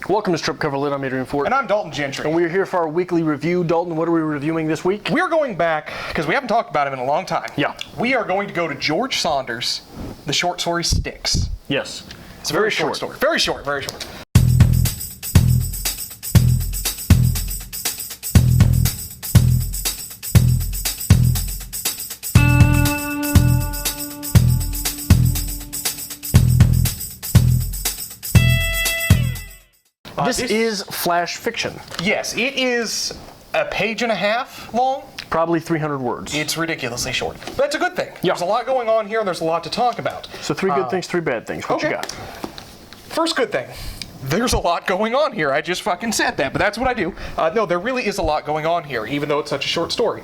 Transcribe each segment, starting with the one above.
Welcome to Strip Cover Lit. I'm Adrian Fort. And I'm Dalton Gentry. And we're here for our weekly review. Dalton, what are we reviewing this week? We're going back, because we haven't talked about him in a long time. Yeah. We are going to go to George Saunders, the short story Sticks. Yes. It's a very short story. Very short, very short. This is flash fiction. Yes, it is a page and a half long. Probably 300 words. It's ridiculously short. But that's a good thing. Yeah. There's a lot going on here, and there's a lot to talk about. So 3 good things, 3 bad things. What you got? First good thing. There's a lot going on here. I just fucking said that, but that's what I do. No, there really is a lot going on here, even though it's such a short story.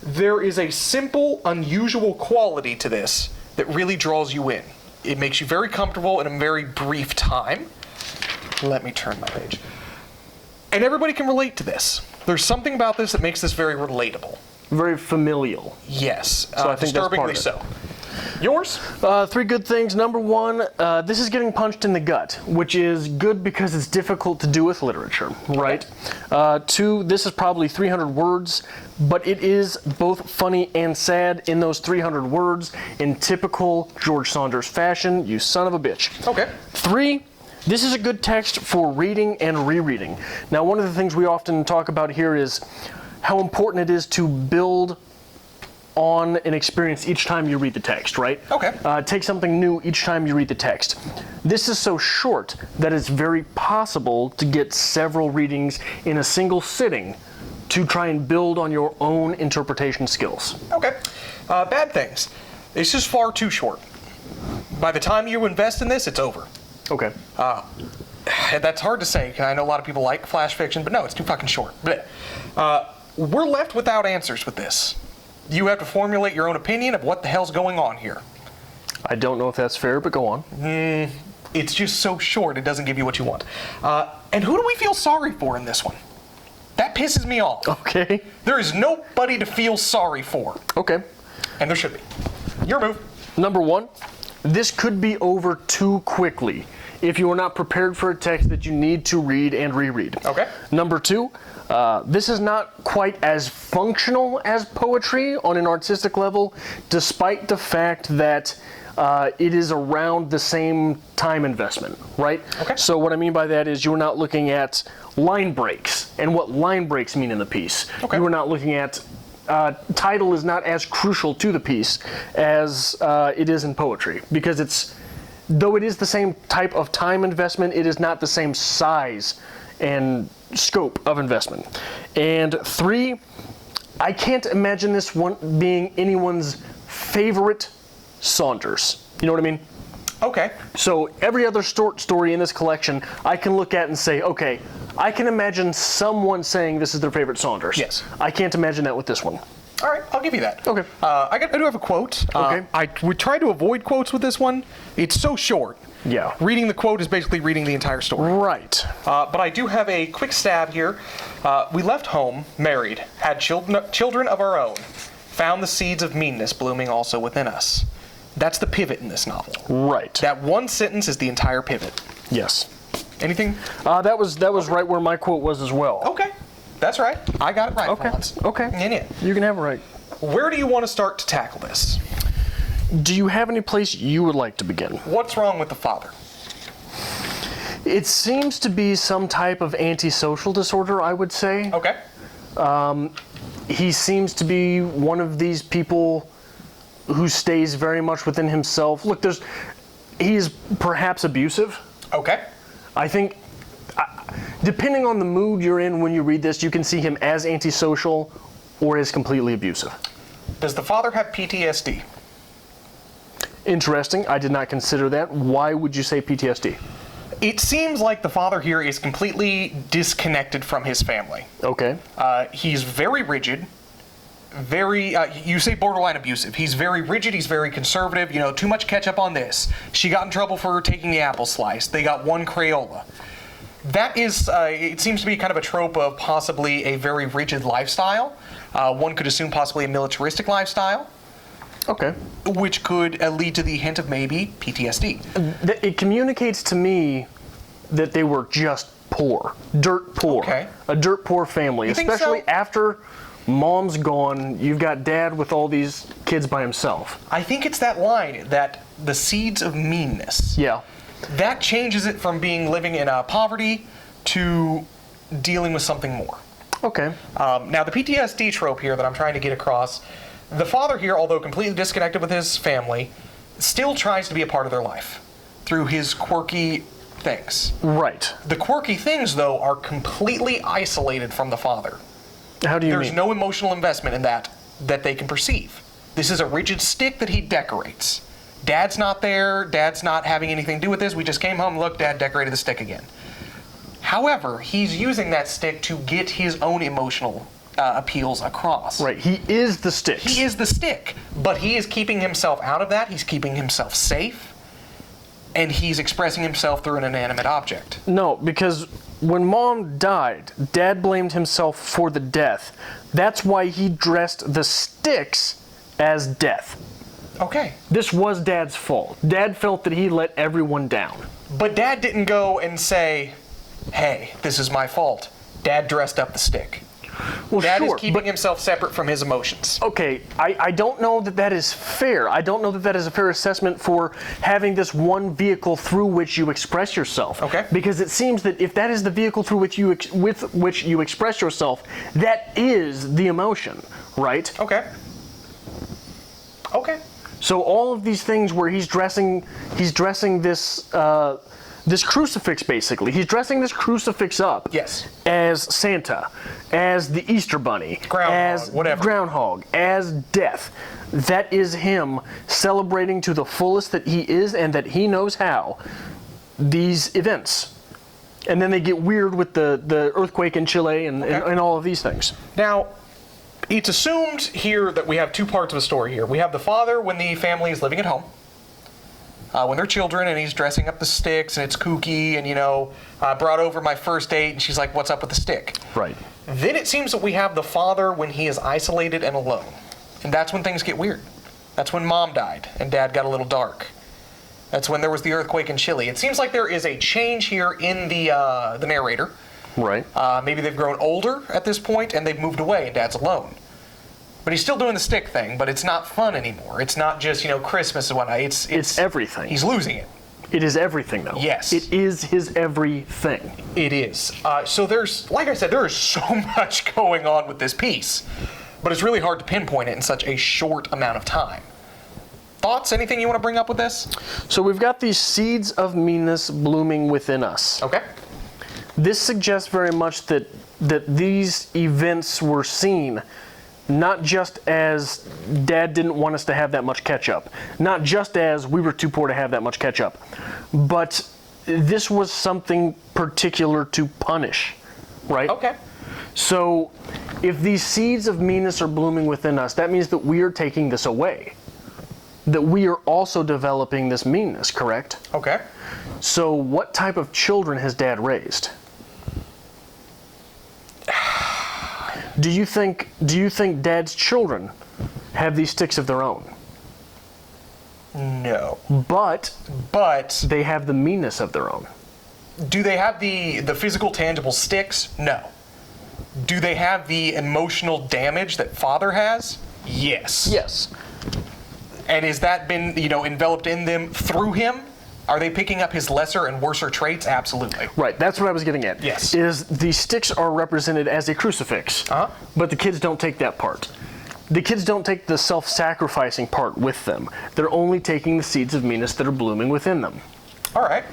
There is a simple, unusual quality to this that really draws you in. It makes you very comfortable in a very brief time. Let me turn my page. And everybody can relate to this. There's something about this that makes this very relatable. Very familial. Yes. So I think disturbingly that's part of so. Yours? 3 good things. Number 1, this is getting punched in the gut, which is good because it's difficult to do with literature, right? Okay. 2, this is probably 300 words, but it is both funny and sad in those 300 words in typical George Saunders fashion, you son of a bitch. Okay. 3, this is a good text for reading and rereading. Now, one of the things we often talk about here is how important it is to build on an experience each time you read the text, right? Okay. Take something new each time you read the text. This is so short that it's very possible to get several readings in a single sitting to try and build on your own interpretation skills. Okay. Bad things. It's just far too short. By the time you invest in this, it's over. Okay. That's hard to say, because I know a lot of people like flash fiction, but no, it's too fucking short. We're left without answers with this. You have to formulate your own opinion of what the hell's going on here. I don't know if that's fair, but go on. It's just so short, it doesn't give you what you want. And who do we feel sorry for in this one? That pisses me off. Okay. There is nobody to feel sorry for. Okay. And there should be. Your move. Number 1, this could be over too quickly if you are not prepared for a text that you need to read and reread. Okay. Number 2, this is not quite as functional as poetry on an artistic level, despite the fact that it is around the same time investment, right? Okay. So what I mean by that is you're not looking at line breaks and what line breaks mean in the piece. Okay. You are not looking at title is not as crucial to the piece as it is in poetry, because though it is the same type of time investment, it is not the same size and scope of investment. And 3, I can't imagine this one being anyone's favorite Saunders. You know what I mean? Okay. So every other short story in this collection, I can look at and say, okay, I can imagine someone saying this is their favorite Saunders. Yes. I can't imagine that with this one. All right, I'll give you that. Okay. I do have a quote. Okay. I would try to avoid quotes with this one. It's so short. Yeah. Reading the quote is basically reading the entire story. Right. But I do have a quick stab here. We left home, married, had children of our own, found the seeds of meanness blooming also within us. That's the pivot in this novel. Right. That one sentence is the entire pivot. Yes. Anything? That was right where my quote was as well. Okay. That's right. I got it right Okay. for once. Okay. Yeah. You can have it right. Where do you want to start to tackle this? Do you have any place you would like to begin? What's wrong with the father? It seems to be some type of antisocial disorder, I would say. Okay. He seems to be one of these people who stays very much within himself. Look, he is perhaps abusive. Okay. I think, depending on the mood you're in when you read this, you can see him as antisocial or as completely abusive. Does the father have PTSD? Interesting. I did not consider that. Why would you say PTSD? It seems like the father here is completely disconnected from his family. Okay. He's very rigid, you say borderline abusive. He's very rigid, he's very conservative, too much ketchup on this. She got in trouble for taking the apple slice. They got one Crayola. That is, it seems to be kind of a trope of possibly a very rigid lifestyle. One could assume possibly a militaristic lifestyle. Okay. Which could lead to the hint of maybe PTSD. It communicates to me that they were just poor, dirt poor, Okay. a dirt poor family, You think especially so? after mom's gone. You've got dad with all these kids by himself. I think it's that line, that the seeds of meanness. Yeah. That changes it from being living in poverty to dealing with something more. Okay. Now, the PTSD trope here that I'm trying to get across, the father here, although completely disconnected with his family, still tries to be a part of their life through his quirky things. Right. The quirky things, though, are completely isolated from the father. How do you There's mean? no emotional investment in that they can perceive. This is a rigid stick that he decorates. Dad's not there. Dad's not having anything to do with this. We just came home, look, Dad decorated the stick again. However, he's using that stick to get his own emotional appeals across. Right. He is the sticks. He is the stick, but he is keeping himself out of that. He's keeping himself safe, and he's expressing himself through an inanimate object. No, because when mom died, dad blamed himself for the death. That's why he dressed the sticks as death. Okay. This was dad's fault. Dad felt that he let everyone down. But Dad didn't go and say, hey, this is my fault. Dad dressed up the stick. Well, Dad sure, is keeping himself separate from his emotions. okay, I don't know that that is fair. I don't know that that is a fair assessment for having this one vehicle through which you express yourself. Okay. Because it seems that if that is the vehicle through which with which you express yourself, that is the emotion, right? Okay. Okay. So all of these things where he's dressing this this crucifix, basically. He's dressing this crucifix up Yes. as Santa, as the Easter Bunny, Groundhog, as whatever. Groundhog, as death. That is him celebrating to the fullest that he is and that he knows how these events. And then they get weird with the earthquake in Chile and all of these things. Now, it's assumed here that we have two parts of a story here. We have the father when the family is living at home, when they're children, and he's dressing up the sticks, and it's kooky, and, I brought over my first date, and she's like, what's up with the stick? Right. Then it seems that we have the father when he is isolated and alone. And that's when things get weird. That's when mom died, and dad got a little dark. That's when there was the earthquake in Chile. It seems like there is a change here in the narrator. Right. Maybe they've grown older at this point, and they've moved away, and dad's alone. But he's still doing the stick thing, but it's not fun anymore. It's not just, Christmas and whatnot. It's everything. He's losing it. It is everything, though. Yes. It is his everything. It is. So there's, like I said, there is so much going on with this piece. But it's really hard to pinpoint it in such a short amount of time. Thoughts? Anything you want to bring up with this? So we've got these seeds of meanness blooming within us. Okay. This suggests very much that these events were seen not just as dad didn't want us to have that much ketchup, not just as we were too poor to have that much ketchup, but this was something particular to punish, right? Okay. So if these seeds of meanness are blooming within us, that means that we are taking this away, that we are also developing this meanness, correct? Okay. So what type of children has dad raised? Do you think dad's children have these sticks of their own? No. But they have the meanness of their own. Do they have the physical, tangible sticks? No. Do they have the emotional damage that father has? Yes. Yes. And has that been, enveloped in them through him? Are they picking up his lesser and worser traits? Absolutely. Right, that's what I was getting at. Yes. Is the sticks are represented as a crucifix, but the kids don't take that part. The kids don't take the self-sacrificing part with them. They're only taking the seeds of meanness that are blooming within them. All right.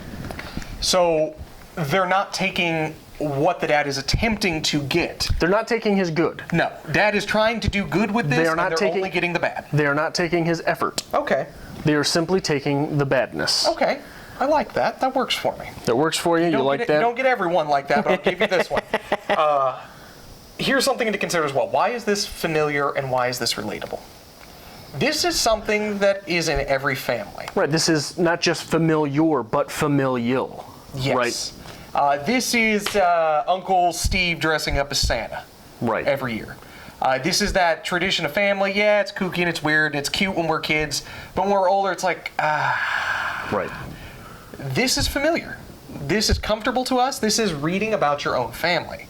So they're not taking what the dad is attempting to get. They're not taking his good. No. Dad is trying to do good with this, They are not and they're taking- only getting the bad. They are not taking his effort. Okay. They are simply taking the badness. Okay. I like that. That works for me. That works for you? You like that? You don't get everyone like that, but I'll give you this one. Here's something to consider as well. Why is this familiar and why is this relatable? This is something that is in every family. Right, this is not just familiar, but familial. Yes. Right? This is Uncle Steve dressing up as Santa. Right. Every year. This is that tradition of family. Yeah, it's kooky and it's weird and it's cute when we're kids, but when we're older, it's like, Right. This is familiar. This is comfortable to us. This is reading about your own family.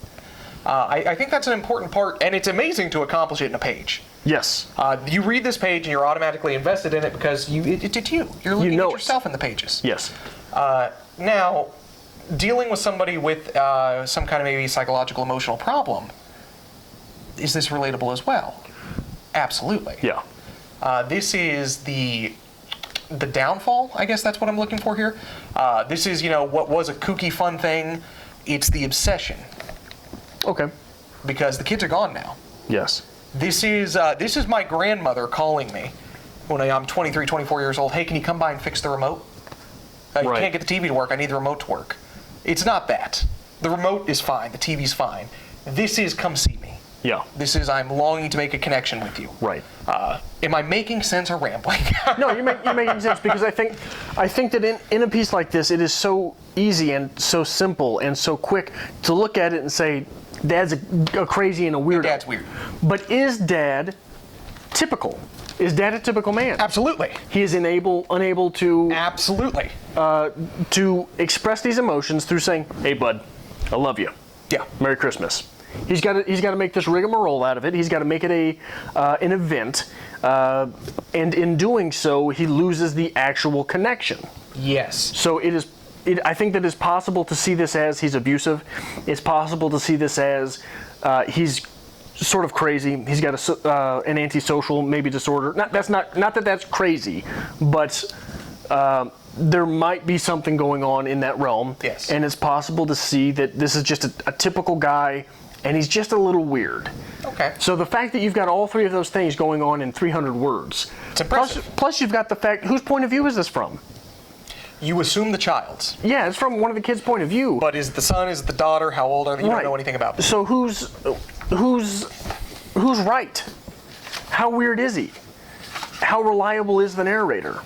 I think that's an important part, and it's amazing to accomplish it in a page. Yes. You read this page and you're automatically invested in it because it's you. You're looking at yourself in the pages. Yes. Now, dealing with somebody with some kind of maybe psychological, emotional problem, is this relatable as well? Absolutely. Yeah. This is the downfall, I guess that's what I'm looking for here. This is, what was a kooky fun thing. It's the obsession. Okay. Because the kids are gone now. Yes. This is my grandmother calling me when I'm 23, 24 years old. Hey, can you come by and fix the remote? You can't get the TV to work. I need the remote to work. It's not that. The remote is fine. The TV's fine. This is come see me. Yeah. This is I'm longing to make a connection with you. Right. Am I making sense or rambling? No, you're making sense, because I think that in a piece like this, it is so easy and so simple and so quick to look at it and say, Dad's a crazy and a weirdo. Dad's weird. But is Dad typical? Is Dad a typical man? Absolutely. He is unable to Absolutely. To express these emotions through saying, "Hey, bud, I love you. Yeah. Merry Christmas." He's got to make this rigmarole out of it. He's got to make it an event, and in doing so, he loses the actual connection. Yes. So I think that it's possible to see this as he's abusive. It's possible to see this as he's sort of crazy. He's got an antisocial maybe disorder. Not that that's crazy, but there might be something going on in that realm. Yes. And it's possible to see that this is just a typical guy, and he's just a little weird. Okay. So the fact that you've got all three of those things going on in 300 words. It's impressive. Plus you've got the fact, whose point of view is this from? You assume the child's. Yeah, it's from one of the kids' point of view. But is it the son? Is it the daughter? How old are they? You don't know anything about them. So who's right? How weird is he? How reliable is the narrator?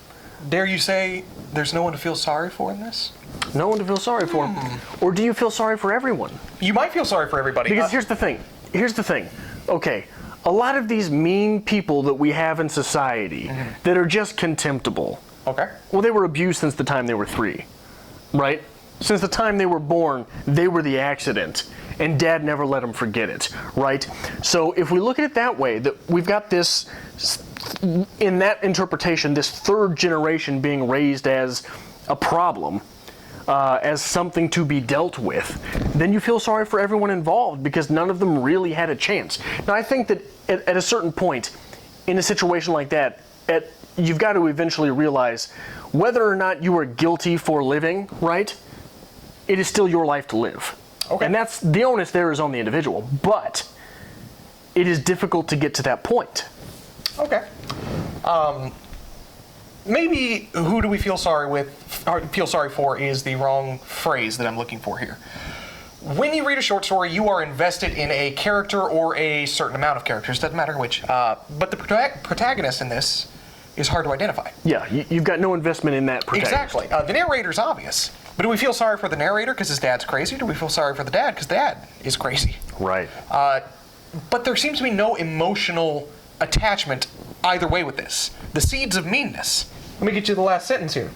Dare you say there's no one to feel sorry for in this? No one to feel sorry for. Or do you feel sorry for everyone? You might feel sorry for everybody. Because here's the thing. Okay, a lot of these mean people that we have in society that are just contemptible. Okay. Well, they were abused since the time they were 3, right? Since the time they were born, they were the accident, and Dad never let them forget it, right? So if we look at it that way, that we've got this, in that interpretation, this third generation being raised as a problem, as something to be dealt with, then you feel sorry for everyone involved because none of them really had a chance. Now, I think that at a certain point, in a situation like that, you've got to eventually realize whether or not you are guilty for living, right? It is still your life to live. Okay. And that's the onus there is on the individual. But it is difficult to get to that point. Okay. Maybe who do we feel sorry with, or feel sorry for is the wrong phrase that I'm looking for here. When you read a short story, you are invested in a character or a certain amount of characters, doesn't matter which. But the protagonist in this is hard to identify. Yeah, you've got no investment in that protagonist. Exactly. The narrator's obvious. But do we feel sorry for the narrator because his dad's crazy? Or do we feel sorry for the dad because dad is crazy? Right. But there seems to be no emotional attachment either way with this. The seeds of meanness. Let me get you the last sentence here.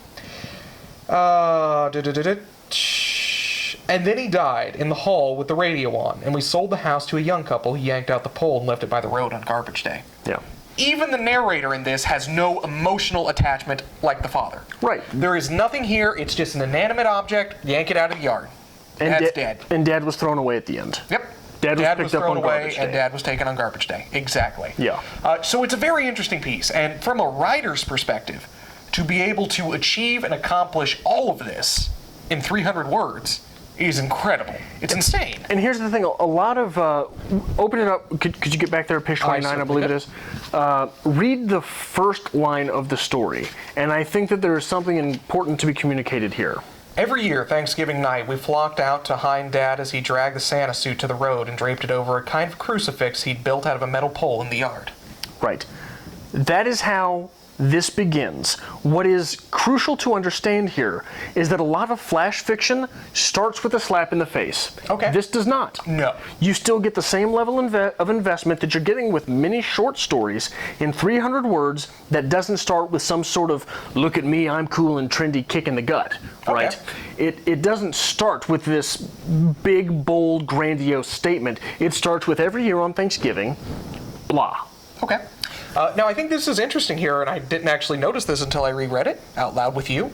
And then he died in the hall with the radio on, and we sold the house to a young couple who yanked out the pole and left it by the road on garbage day. Yeah. Even the narrator in this has no emotional attachment like the father. Right. There is nothing here. It's just an inanimate object. Yank it out of the yard. And Dad's dead. And Dad was thrown away at the end. Yep. Dad was picked up thrown on away, garbage and day. Dad was taken on garbage day. Exactly. Yeah. So it's a very interesting piece, and from a writer's perspective, to be able to achieve and accomplish all of this in 300 words is incredible. It's insane. And here's the thing, a lot of, open it up, could you get back there, page 29, I believe it is. Read the first line of the story, and I think that there is something important to be communicated here. Every year, Thanksgiving night, we flocked out to Hind Dad as he dragged the Santa suit to the road and draped it over a kind of crucifix he'd built out of a metal pole in the yard. Right. That is how this begins. What is crucial to understand here is that a lot of flash fiction starts with a slap in the face. Okay. This does not. No. You still get the same level of investment that you're getting with many short stories in 300 words that doesn't start with some sort of, look at me, I'm cool and trendy kick in the gut, right? It doesn't start with this big, bold, grandiose statement. It starts with every year on Thanksgiving, blah. Okay. Now, I think this is interesting here, and I didn't actually notice this until I reread it out loud with you.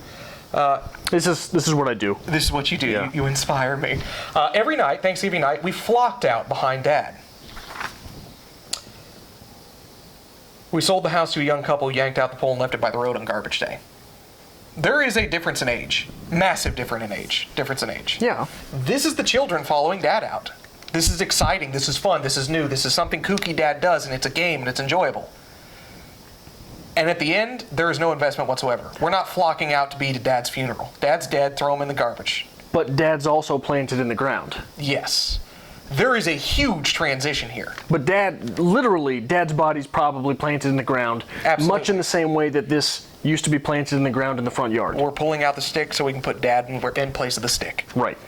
This is what I do. This is what you do. Yeah. You inspire me. Every night, Thanksgiving night, we flocked out behind Dad. We sold the house to a young couple, yanked out the pole, and left it by the road on garbage day. There is a difference in age. Massive difference in age. Yeah. This is the children following Dad out. This is exciting. This is fun. This is new. This is something kooky Dad does, and it's a game, and it's enjoyable. And at the end, there is no investment whatsoever. We're not flocking out to be to Dad's funeral. Dad's dead, throw him in the garbage. But Dad's also planted in the ground. Yes. There is a huge transition here. But Dad's body's probably planted in the ground. Absolutely. Much in the same way that this used to be planted in the ground in the front yard. We're pulling out the stick so we can put Dad in place of the stick. Right.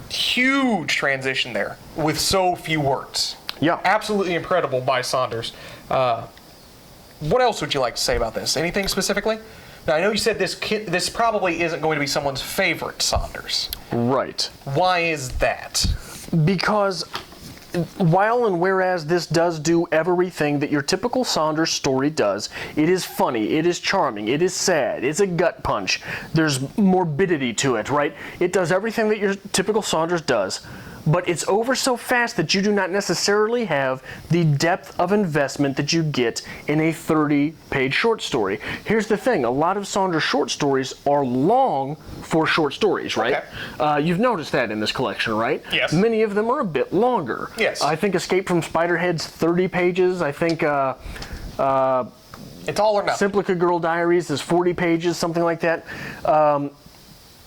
Huge transition there with so few words. Yeah. Absolutely incredible by Saunders. What else would you like to say about this? Anything specifically? Now, I know you said this probably isn't going to be someone's favorite Saunders. Right. Why is that? Because while and whereas this does do everything that your typical Saunders story does, it is funny, it is charming, it is sad, it's a gut punch, there's morbidity to it, right? It does everything that your typical Saunders does, but it's over so fast that you do not necessarily have the depth of investment that you get in a 30-page short story. Here's the thing, a lot of Saunders short stories are long for short stories, right? Okay. You've noticed that in this collection, right? Yes. Many of them are a bit longer. Yes. I think Escape from Spiderhead's 30 pages. I think It's all or nothing. Simplica Girl Diaries is 40 pages, something like that.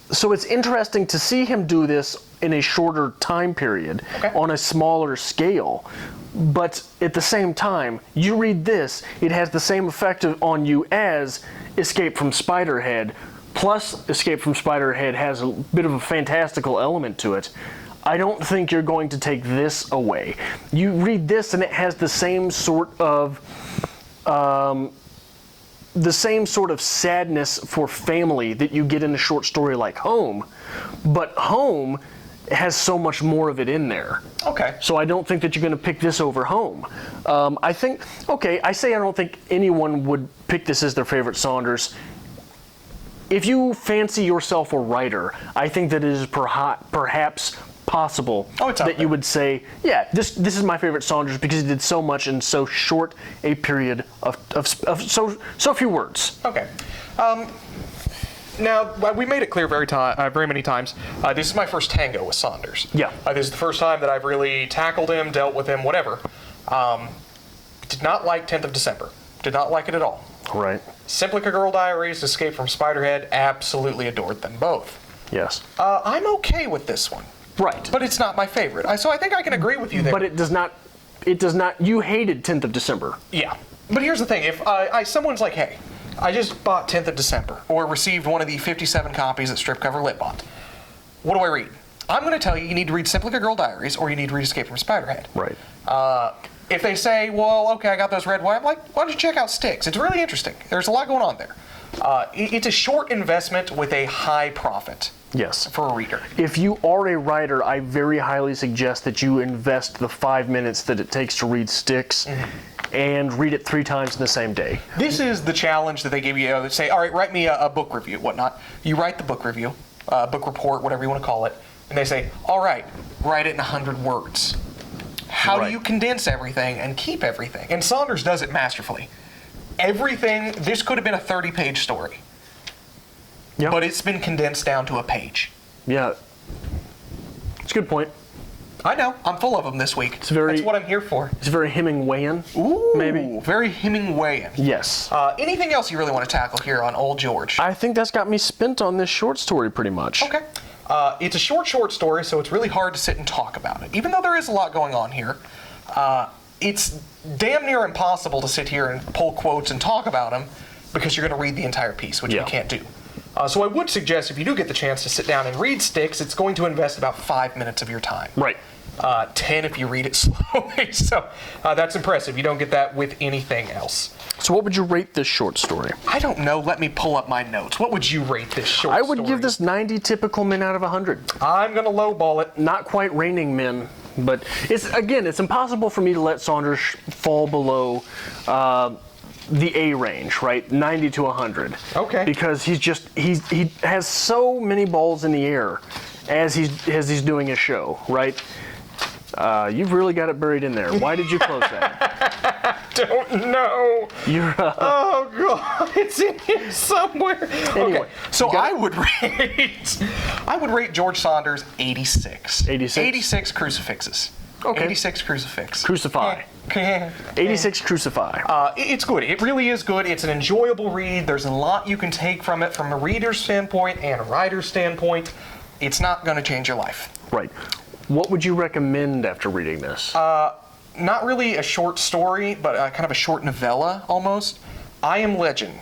So it's interesting to see him do this in a shorter time period, on a smaller scale. But at the same time, you read this, it has the same effect on you as Escape from Spiderhead, plus Escape from Spiderhead has a bit of a fantastical element to it. I don't think you're going to take this away. You read this and it has the same sort of sadness for family that you get in a short story like Home, but Home has so much more of it in there. Okay. So I don't think that you're going to pick this over Home. I don't think anyone would pick this as their favorite Saunders. If you fancy yourself a writer, I think that it is perhaps possible that you would say, yeah, this is my favorite Saunders because he did so much in so short a period of so few words. Okay. Now, we made it clear very many times, this is my first tango with Saunders. Yeah. This is the first time that I've really tackled him, dealt with him, whatever. Did not like 10th of December. Did not like it at all. Right. Simplica Girl Diaries, Escape from Spiderhead, absolutely adored them both. Yes. I'm okay with this one. Right. But it's not my favorite. So I think I can agree with you there. But it does not, you hated 10th of December. Yeah. But here's the thing, if someone's like, hey, I just bought 10th of December, or received one of the 57 copies at Stripcover Lit bought. What do I read? I'm going to tell you, you need to read Simplica Girl Diaries, or you need to read Escape from Spiderhead. Right. If they say, well, okay, I got those read, I'm like, why don't you check out Styx? It's really interesting. There's a lot going on there. It's a short investment with a high profit. Yes. For a reader. If you are a writer, I very highly suggest that you invest the 5 minutes that it takes to read Styx and read it 3 times in the same day. This is the challenge that they give you. They say, all right, write me a book review, whatnot. You write the book review, book report, whatever you want to call it, and they say, all right, write it in 100 words. How do you condense everything and keep everything? And Saunders does it masterfully. Everything, this could have been a 30-page story. Yeah. But it's been condensed down to a page. Yeah. It's a good point. I know. I'm full of them this week. That's what I'm here for. It's very Hemingwayan. Ooh. Maybe. Very Hemingwayan. Yes. Anything else you really want to tackle here on Old George? I think that's got me spent on this short story pretty much. Okay. It's a short story, so it's really hard to sit and talk about it. Even though there is a lot going on here, it's damn near impossible to sit here and pull quotes and talk about them because you're going to read the entire piece, which Yeah. we can't do. So I would suggest if you do get the chance to sit down and read Styx, it's going to invest about 5 minutes of your time. Right. 10 if you read it slowly. So that's impressive. You don't get that with anything else. So what would you rate this short story? I don't know. Let me pull up my notes. What would you rate this short I would story? give this 90 typical men out of 100. I'm going to lowball it. Not quite raining men, but it's impossible for me to let Saunders fall below the A range, right? 90 to 100. Okay. Because he has so many balls in the air as he's doing his show, right? You've really got it buried in there. Why did you close that? Don't know. You're, Oh god, it's in here somewhere. Anyway, okay, so you got I would rate George Saunders 86. 86? 86 crucifixes. Okay. 86 crucifix. Crucify. 86 Crucify. It's good. It really is good. It's an enjoyable read. There's a lot you can take from it from a reader's standpoint and a writer's standpoint. It's not going to change your life. Right. What would you recommend after reading this? Not really a short story, but kind of a short novella almost. I Am Legend,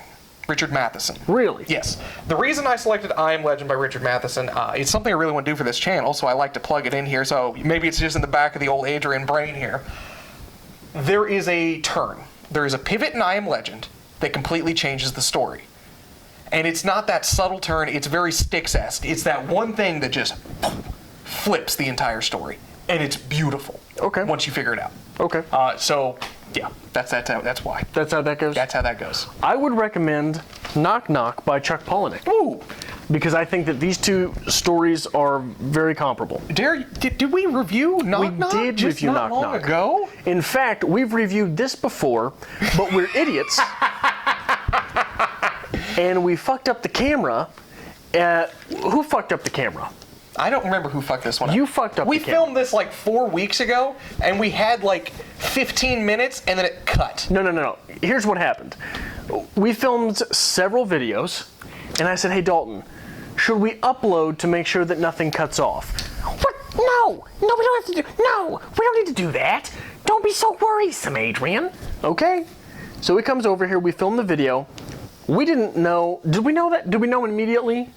Richard Matheson. Really? Yes. The reason I selected I Am Legend by Richard Matheson, it's something I really want to do for this channel, so I like to plug it in here, so maybe it's just in the back of the old Adrian brain here. There is a turn. There is a pivot in I Am Legend that completely changes the story. And it's not that subtle turn, it's very Styx-esque. It's that one thing that just flips the entire story. And it's beautiful. Okay. Once you figure it out. Okay. So, yeah, that's why. That's how that goes? That's how that goes. I would recommend Knock Knock by Chuck Palahniuk. Ooh. Because I think that these two stories are very comparable. Did we review Knock Knock? We did just review not Knock long Knock. ago? In fact, we've reviewed this before, but we're idiots. And we fucked up the camera. Who fucked up the camera? I don't remember who fucked this one up. You fucked up We the camera. filmed this like 4 weeks ago, and we had like 15 minutes, and then it cut. No. Here's what happened. We filmed several videos, and I said, hey, Dalton, should we upload to make sure that nothing cuts off? What? No, we don't have to do, no, we don't need to do that. Don't be so worrisome, Adrian. Okay? So he comes over here, we film the video. We didn't know, did we know that? Did we know immediately?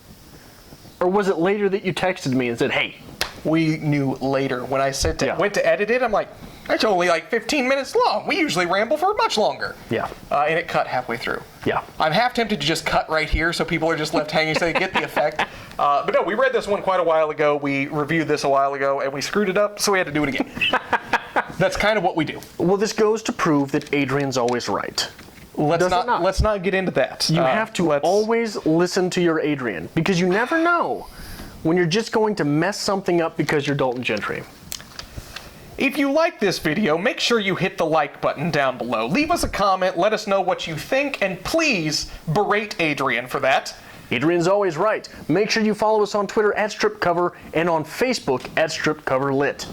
Or was it later that you texted me and said, hey? We knew later. When I went to edit it, I'm like, that's only like 15 minutes long. We usually ramble for much longer. Yeah. And it cut halfway through. Yeah. I'm half tempted to just cut right here so people are just left hanging so they get the effect. But no, we read this one quite a while ago. We reviewed this a while ago, and we screwed it up, so we had to do it again. That's kind of what we do. Well, this goes to prove that Adrian's always right. Let's not get into that. You have to always listen to your Adrian, because you never know when you're just going to mess something up because you're Dalton Gentry. If you like this video, make sure you hit the like button down below. Leave us a comment, let us know what you think, and please berate Adrian for that. Adrian's always right. Make sure you follow us on Twitter @StripCover and on Facebook @StripCoverLit.